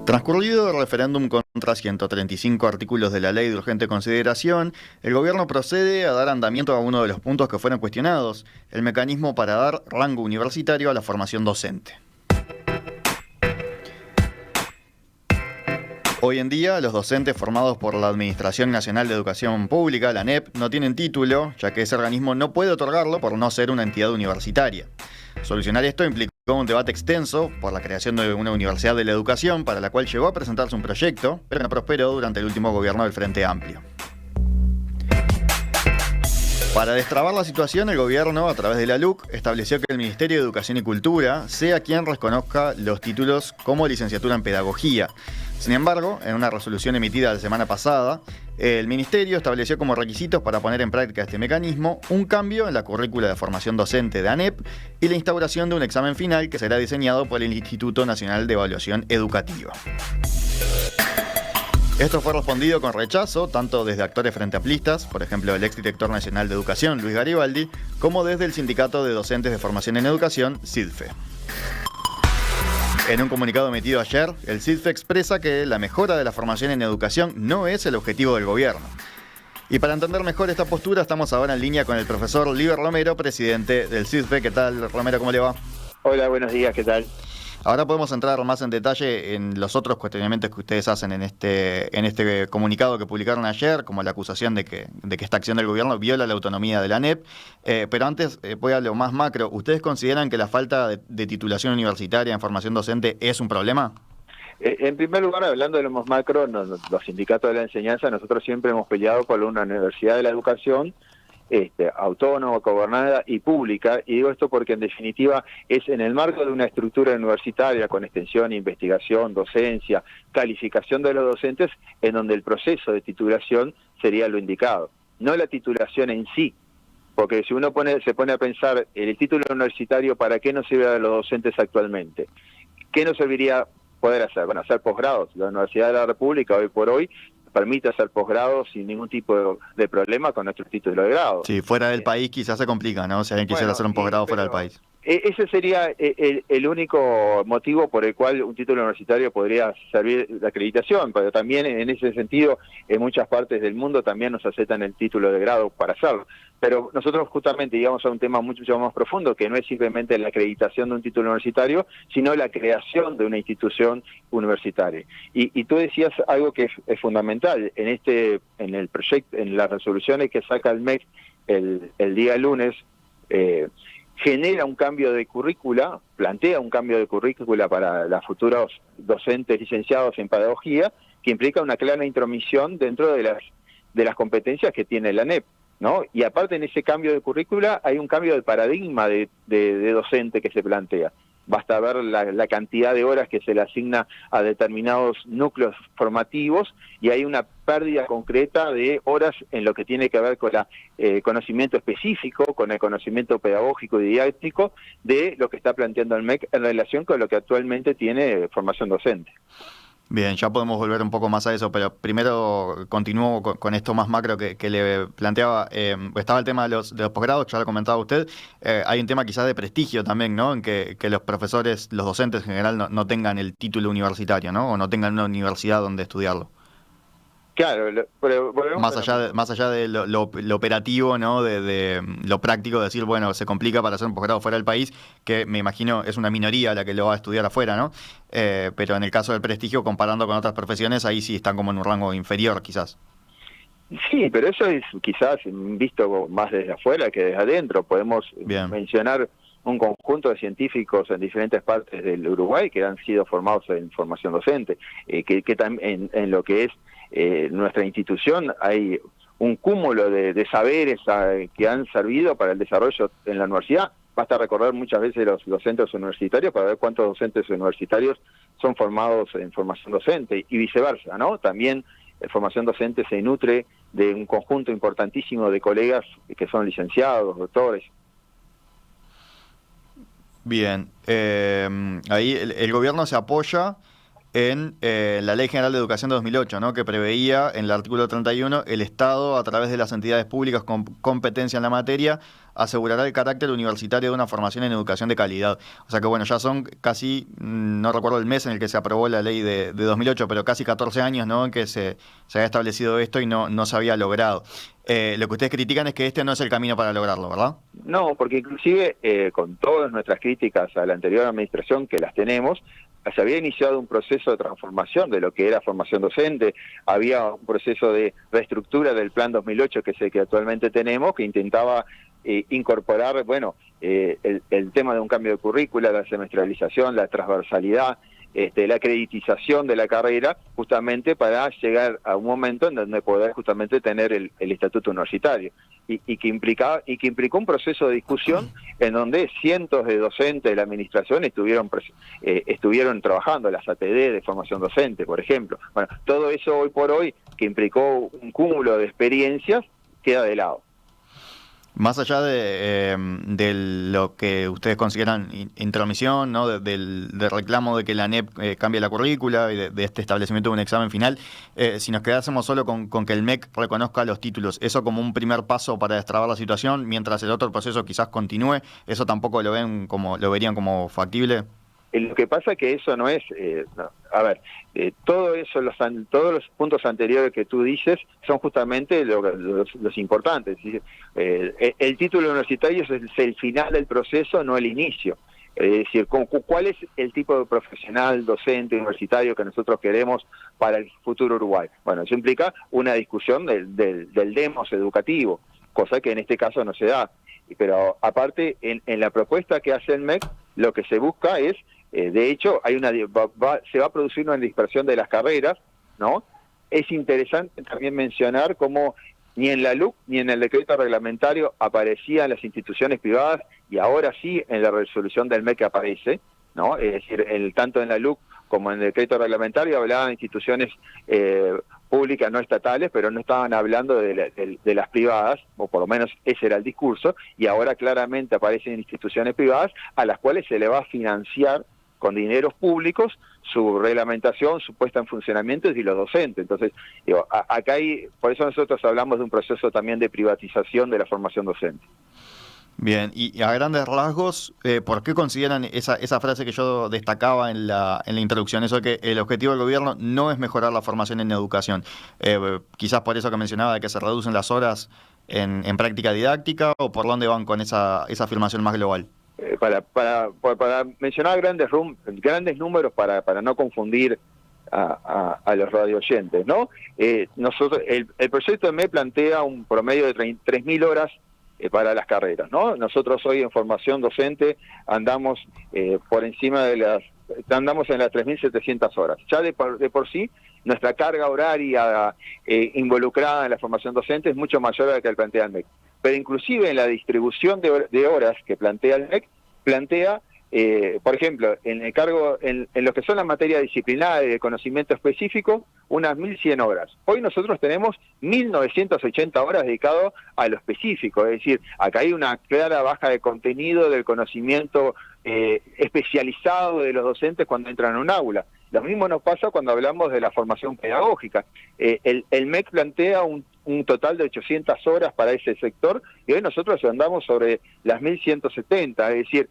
Transcurrido el referéndum contra 135 artículos de la Ley de Urgente Consideración, el gobierno procede a dar andamiento a uno de los puntos que fueron cuestionados, el mecanismo para dar rango universitario a la formación docente. Hoy en día, los docentes formados por la Administración Nacional de Educación Pública, la ANEP, no tienen título, ya que ese organismo no puede otorgarlo por no ser una entidad universitaria. Solucionar esto implicó un debate extenso por la creación de una universidad de la educación, para la cual llegó a presentarse un proyecto, pero no prosperó durante el último gobierno del Frente Amplio. Para destrabar la situación, el gobierno, a través de la LUC, estableció que el Ministerio de Educación y Cultura sea quien reconozca los títulos como licenciatura en Pedagogía. Sin embargo, en una resolución emitida la semana pasada, el Ministerio estableció como requisitos para poner en práctica este mecanismo un cambio en la currícula de formación docente de ANEP y la instauración de un examen final que será diseñado por el Instituto Nacional de Evaluación Educativa. Esto fue respondido con rechazo, tanto desde actores frente amplistas, por ejemplo el exdirector nacional de Educación, Luis Garibaldi, como desde el Sindicato de Docentes de Formación en Educación, SIDFE. En un comunicado emitido ayer, el SIDFE expresa que la mejora de la formación en educación no es el objetivo del gobierno. Y para entender mejor esta postura, estamos ahora en línea con el profesor Liber Romero, presidente del SIDFE. ¿Qué tal, Romero? ¿Cómo le va? Hola, buenos días, ¿qué tal? Ahora podemos entrar más en detalle en los otros cuestionamientos que ustedes hacen en este comunicado que publicaron ayer, como la acusación de que esta acción del gobierno viola la autonomía de la ANEP. Pero antes, voy a lo más macro. ¿Ustedes consideran que la falta de titulación universitaria en formación docente es un problema? En primer lugar, hablando de lo más macro, los sindicatos de la enseñanza, nosotros siempre hemos peleado por una universidad de la educación autónoma, gobernada y pública, y digo esto porque en definitiva es en el marco de una estructura universitaria con extensión, investigación, docencia, calificación de los docentes, en donde el proceso de titulación sería lo indicado, no la titulación en sí, porque si uno se pone a pensar el título universitario, ¿para qué nos sirve a los docentes actualmente? ¿Qué nos serviría poder hacer? Bueno, hacer posgrados. La Universidad de la República hoy por hoy permite hacer posgrados sin ningún tipo de problema con nuestro título de grado. Sí, fuera del país quizás se complica, ¿no? Si alguien quisiera hacer un posgrado fuera del país. Ese sería el único motivo por el cual un título universitario podría servir de acreditación, pero también en ese sentido, en muchas partes del mundo también nos aceptan el título de grado para hacerlo. Pero nosotros justamente llegamos a un tema mucho más profundo, que no es simplemente la acreditación de un título universitario, sino la creación de una institución universitaria. Y tú decías algo que es fundamental en el proyecto, en las resoluciones que saca el MEC el día lunes, genera un cambio de currícula, plantea un cambio de currícula para los futuros docentes licenciados en pedagogía, que implica una clara intromisión dentro de las competencias que tiene la ANEP, ¿no? Y aparte en ese cambio de currícula hay un cambio de paradigma de docente que se plantea. Basta ver la cantidad de horas que se le asigna a determinados núcleos formativos y hay una pérdida concreta de horas en lo que tiene que ver con el conocimiento específico, con el conocimiento pedagógico y didáctico de lo que está planteando el MEC en relación con lo que actualmente tiene formación docente. Bien, ya podemos volver un poco más a eso, pero primero continúo con esto más macro que le planteaba. Estaba el tema de los posgrados, ya lo comentaba usted. Hay un tema quizás de prestigio también, ¿no? En que los profesores, los docentes en general no tengan el título universitario, ¿no? O no tengan una universidad donde estudiarlo. Claro, pero más allá de lo operativo, ¿no? De lo práctico, de decir, bueno, se complica para hacer un posgrado fuera del país, que me imagino es una minoría la que lo va a estudiar afuera, ¿no? Pero en el caso del prestigio, comparando con otras profesiones, ahí sí están como en un rango inferior, quizás. Sí, pero eso es quizás visto más desde afuera que desde adentro. Podemos mencionar un conjunto de científicos en diferentes partes del Uruguay que han sido formados en formación docente, que también en lo que es nuestra institución hay un cúmulo de saberes que han servido para el desarrollo en la universidad. Basta recordar muchas veces los centros universitarios para ver cuántos docentes universitarios son formados en formación docente y viceversa, ¿no? También formación docente se nutre de un conjunto importantísimo de colegas que son licenciados, doctores. Bien, ahí el gobierno se apoya en la Ley General de Educación de 2008, ¿no? Que preveía en el artículo 31, el Estado, a través de las entidades públicas con competencia en la materia, asegurará el carácter universitario de una formación en educación de calidad. O sea que bueno, ya son casi, no recuerdo el mes en el que se aprobó la ley de 2008, pero casi 14 años, ¿no? En que se había establecido esto y no se había logrado. Lo que ustedes critican es que este no es el camino para lograrlo, ¿verdad? No, porque inclusive con todas nuestras críticas a la anterior administración, que las tenemos, se había iniciado un proceso de transformación de lo que era formación docente, había un proceso de reestructura del Plan 2008, que es el que actualmente tenemos, que intentaba incorporar, bueno, el tema de un cambio de currícula, la semestralización, la transversalidad, la acreditización de la carrera, justamente para llegar a un momento en donde poder justamente tener el estatuto universitario, y que implicó un proceso de discusión en donde cientos de docentes de la administración estuvieron trabajando, las ATD de formación docente, por ejemplo. Bueno, todo eso hoy por hoy, que implicó un cúmulo de experiencias, queda de lado. Más allá de lo que ustedes consideran intromisión, ¿no? del reclamo de que la ANEP cambie la currícula y de este establecimiento de un examen final, si nos quedásemos solo con que el MEC reconozca los títulos, ¿eso como un primer paso para destrabar la situación, mientras el otro proceso quizás continúe? ¿Eso tampoco lo verían como factible? Lo que pasa es que eso no es, no. A ver, todo eso, todos los puntos anteriores que tú dices son justamente los importantes. El título universitario es el final del proceso, no el inicio. Es decir, ¿cuál es el tipo de profesional, docente, universitario que nosotros queremos para el futuro Uruguay? Bueno, eso implica una discusión del demos educativo, cosa que en este caso no se da. Pero aparte, en la propuesta que hace el MEC, lo que se busca es, de hecho, se va a producir una dispersión de las carreras, ¿no? Es interesante también mencionar cómo ni en la LUC ni en el decreto reglamentario aparecían las instituciones privadas, y ahora sí en la resolución del MEC aparece, ¿no? Es decir, tanto en la LUC como en el decreto reglamentario hablaban de instituciones públicas no estatales, pero no estaban hablando de las privadas, o por lo menos ese era el discurso, y ahora claramente aparecen instituciones privadas a las cuales se le va a financiar con dineros públicos su reglamentación, su puesta en funcionamiento y los docentes. Entonces, acá por eso nosotros hablamos de un proceso también de privatización de la formación docente. Bien, y a grandes rasgos, ¿por qué consideran esa frase que yo destacaba en la introducción, eso de que el objetivo del gobierno no es mejorar la formación en educación? Quizás por eso que mencionaba de que se reducen las horas en práctica didáctica, ¿o por dónde van con esa afirmación más global? Para mencionar grandes números para no confundir a los radioyentes, ¿no? Nosotros el proyecto de MEC plantea un promedio de 3.000 horas para las carreras, ¿no? Nosotros hoy en formación docente andamos por encima andamos en las 3.700 horas. Ya de por sí, nuestra carga horaria involucrada en la formación docente es mucho mayor a la que plantea el MEC. Pero inclusive en la distribución de horas que plantea el MEC, plantea, por ejemplo, en lo que son las materias disciplinares de conocimiento específico, unas 1.100 horas. Hoy nosotros tenemos 1.980 horas dedicadas a lo específico, es decir, acá hay una clara baja de contenido del conocimiento especializado de los docentes cuando entran a un aula. Lo mismo nos pasa cuando hablamos de la formación pedagógica. El MEC plantea un total de 800 horas para ese sector, y hoy nosotros andamos sobre las 1.170, es decir,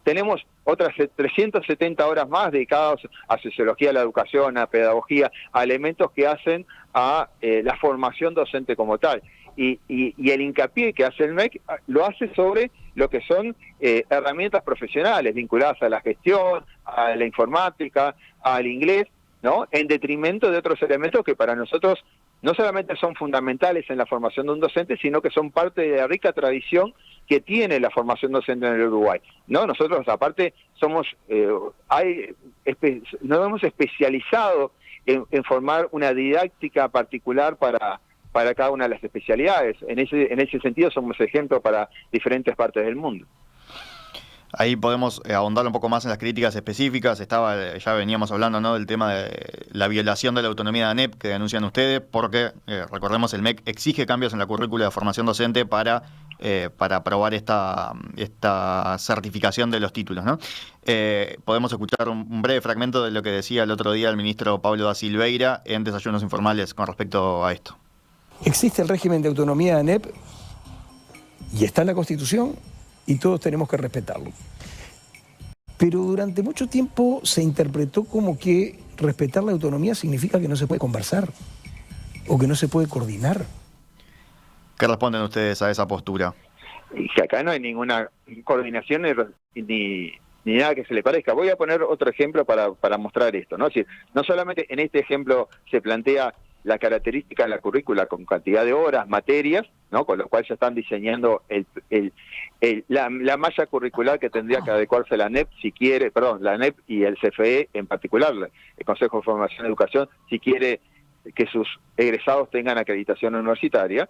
tenemos otras 370 horas más dedicadas a sociología de la educación, a pedagogía, a elementos que hacen a la formación docente como tal. Y el hincapié que hace el MEC lo hace sobre lo que son herramientas profesionales vinculadas a la gestión, a la informática, al inglés, ¿no? En detrimento de otros elementos que para nosotros no solamente son fundamentales en la formación de un docente, sino que son parte de la rica tradición que tiene la formación docente en el Uruguay, ¿no? Nosotros, aparte, nos hemos especializado en formar una didáctica particular para cada una de las especialidades. En ese sentido somos ejemplo para diferentes partes del mundo. Ahí podemos ahondar un poco más en las críticas específicas. Ya veníamos hablando, ¿no?, del tema de la violación de la autonomía de ANEP que denuncian ustedes, porque recordemos el MEC exige cambios en la currícula de formación docente para aprobar esta certificación de los títulos, ¿no? Podemos escuchar un breve fragmento de lo que decía el otro día el ministro Pablo da Silveira en Desayunos Informales con respecto a esto. Existe el régimen de autonomía de ANEP y está en la Constitución y todos tenemos que respetarlo. Pero durante mucho tiempo se interpretó como que respetar la autonomía significa que no se puede conversar o que no se puede coordinar. ¿Qué responden ustedes a esa postura? Y que acá no hay ninguna coordinación ni nada que se le parezca. Voy a poner otro ejemplo para mostrar esto, ¿no? Es decir, no solamente en este ejemplo se plantea la característica de la currícula con cantidad de horas, materias, ¿no?, con lo cual ya están diseñando la malla curricular que tendría que adecuarse la ANEP, la ANEP y el CFE en particular, el Consejo de Formación y Educación, si quiere que sus egresados tengan acreditación universitaria,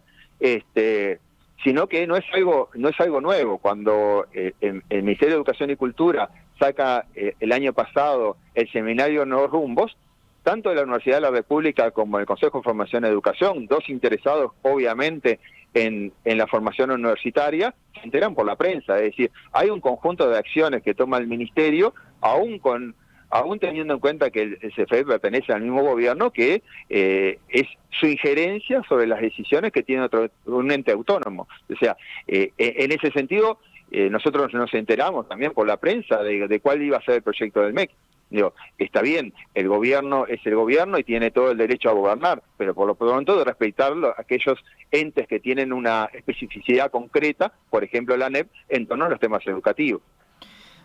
sino que no es algo nuevo. Cuando el Ministerio de Educación y Cultura saca el año pasado el seminario Nuevos Rumbos, tanto de la Universidad de la República como el Consejo de Formación y Educación, dos interesados obviamente en la formación universitaria, se enteran por la prensa. Es decir, hay un conjunto de acciones que toma el Ministerio, aún teniendo en cuenta que el CFE pertenece al mismo gobierno, que es su injerencia sobre las decisiones que tiene un ente autónomo. O sea, en ese sentido, nosotros nos enteramos también por la prensa de cuál iba a ser el proyecto del MEC. Digo, está bien, el gobierno es el gobierno y tiene todo el derecho a gobernar, pero por lo pronto de respetar aquellos entes que tienen una especificidad concreta, por ejemplo la ANEP, en torno a los temas educativos.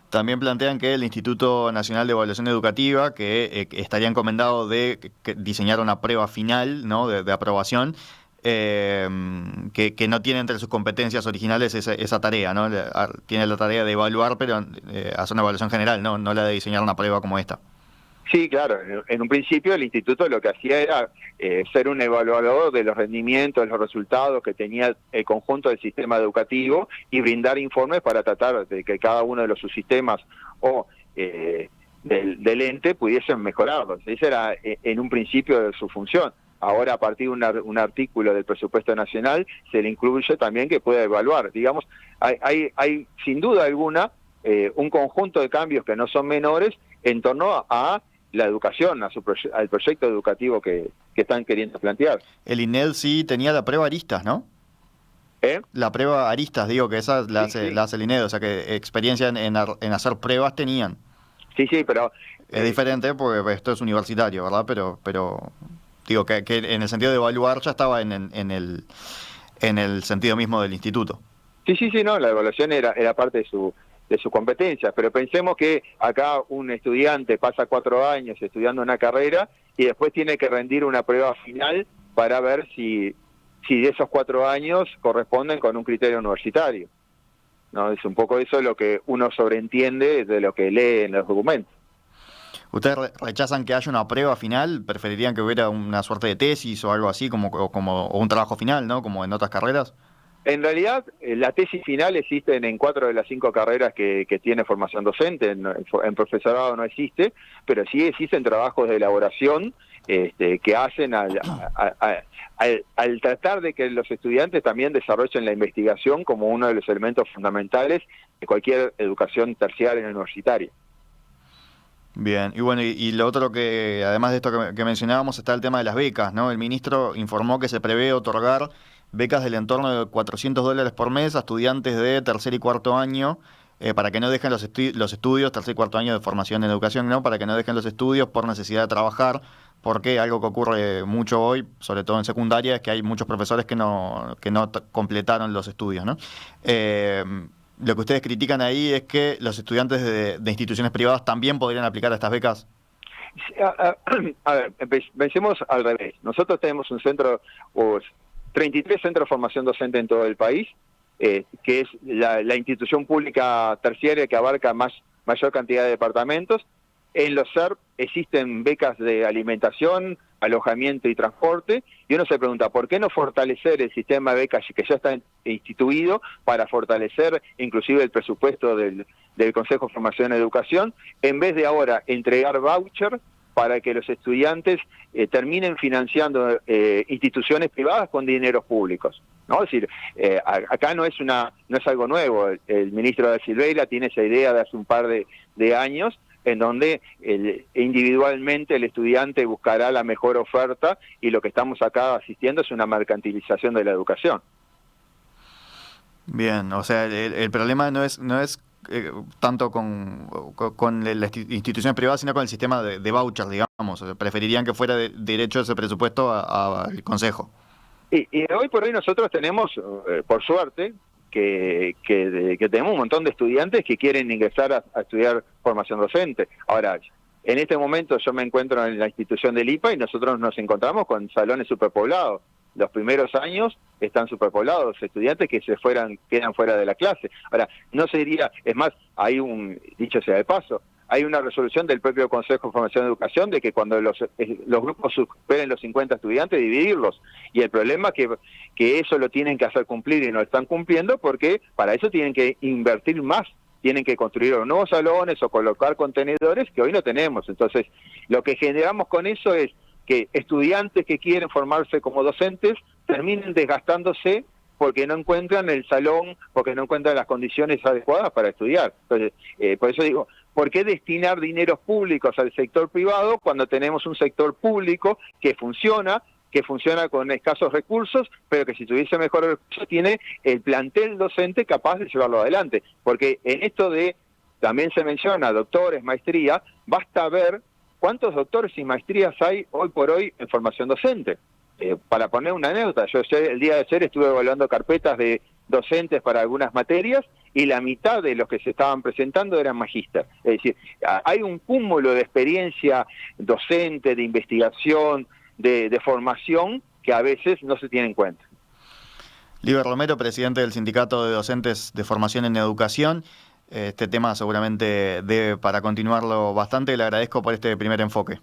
También plantean que el Instituto Nacional de Evaluación Educativa, que estaría encomendado de diseñar una prueba final, ¿no?, de aprobación, que no tiene entre sus competencias originales esa tarea, ¿no? Tiene la tarea de evaluar, pero hacer una evaluación general, no la de diseñar una prueba como esta. Sí, claro. En un principio el instituto lo que hacía era ser un evaluador de los rendimientos, de los resultados que tenía el conjunto del sistema educativo y brindar informes para tratar de que cada uno de los subsistemas o del ente pudiesen mejorarlos. Esa era en un principio su función. Ahora, a partir de un artículo del presupuesto nacional, se le incluye también que pueda evaluar. Digamos, hay sin duda alguna un conjunto de cambios que no son menores en torno a la educación, al proyecto educativo que están queriendo plantear. El INED sí tenía la prueba Aristas, ¿no? La prueba Aristas, digo, que esa la hace el INED, o sea que experiencia en hacer pruebas tenían. Sí, pero... Es diferente porque esto es universitario, ¿verdad? Pero digo que en el sentido de evaluar ya estaba en el sentido mismo del instituto. Sí, no, la evaluación era parte de su competencia, pero pensemos que acá un estudiante pasa 4 años estudiando una carrera y después tiene que rendir una prueba final para ver si de esos 4 años corresponden con un criterio universitario, ¿no? Es un poco eso lo que uno sobreentiende de lo que lee en los documentos. ¿Ustedes rechazan que haya una prueba final? ¿Preferirían que hubiera una suerte de tesis o algo así, o un trabajo final, ¿no?, como en otras carreras? En realidad, la tesis final existe en 4 de las 5 carreras que tiene formación docente, en profesorado no existe, pero sí existen trabajos de elaboración que hacen al tratar de que los estudiantes también desarrollen la investigación como uno de los elementos fundamentales de cualquier educación terciaria universitaria. Bien, y bueno, y lo otro que, además de esto que mencionábamos, está el tema de las becas, ¿no? El ministro informó que se prevé otorgar becas del entorno de $400 por mes a estudiantes de tercer y cuarto año, para que no dejen los estudios, tercer y cuarto año de formación en educación, ¿no?, para que no dejen los estudios por necesidad de trabajar, porque algo que ocurre mucho hoy, sobre todo en secundaria, es que hay muchos profesores que no completaron los estudios, ¿no? Lo que ustedes critican ahí es que los estudiantes de instituciones privadas también podrían aplicar a estas becas. A ver, pensemos al revés. Nosotros tenemos un 33 centros de formación docente en todo el país, que es la institución pública terciaria que abarca mayor cantidad de departamentos. En los SERP existen becas de alimentación, alojamiento y transporte, y uno se pregunta, ¿por qué no fortalecer el sistema de becas que ya está instituido para fortalecer inclusive el presupuesto del del Consejo de Formación y Educación, en vez de ahora entregar voucher para que los estudiantes terminen financiando instituciones privadas con dineros públicos, ¿no? Es decir, acá no es algo nuevo. El ministro da Silveira tiene esa idea de hace un par de años, en donde individualmente el estudiante buscará la mejor oferta, y lo que estamos acá asistiendo es una mercantilización de la educación. Bien, o sea, el problema no es tanto con las instituciones privadas, sino con el sistema de vouchers, digamos. O sea, preferirían que fuera derecho ese presupuesto al Consejo. Y hoy por hoy nosotros tenemos, por suerte, que tenemos un montón de estudiantes que quieren ingresar a estudiar formación docente. Ahora, en este momento yo me encuentro en la institución del IPA y nosotros nos encontramos con salones superpoblados. Los primeros años están superpoblados, estudiantes que quedan fuera de la clase. Ahora, no se diría, es más, dicho sea de paso, hay una resolución del propio Consejo de Formación y Educación de que cuando los grupos superen los 50 estudiantes, dividirlos. Y el problema es que eso lo tienen que hacer cumplir y no lo están cumpliendo, porque para eso tienen que invertir más, tienen que construir nuevos salones o colocar contenedores que hoy no tenemos. Entonces, lo que generamos con eso es que estudiantes que quieren formarse como docentes terminen desgastándose porque no encuentran el salón, porque no encuentran las condiciones adecuadas para estudiar. Entonces, por eso digo, ¿por qué destinar dineros públicos al sector privado cuando tenemos un sector público que funciona con escasos recursos, pero que si tuviese mejores recursos tiene el plantel docente capaz de llevarlo adelante? Porque en esto también se menciona doctores, maestría, basta ver cuántos doctores y maestrías hay hoy por hoy en formación docente. Para poner una anécdota, yo el día de ayer estuve evaluando carpetas de docentes para algunas materias y la mitad de los que se estaban presentando eran magíster. Es decir, hay un cúmulo de experiencia docente, de investigación, de formación que a veces no se tiene en cuenta. Liber Romero, presidente del Sindicato de Docentes de Formación en Educación. Este tema seguramente debe para continuarlo bastante. Le agradezco por este primer enfoque.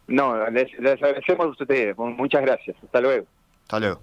No, les agradecemos a ustedes. Muchas gracias. Hasta luego. Hasta luego.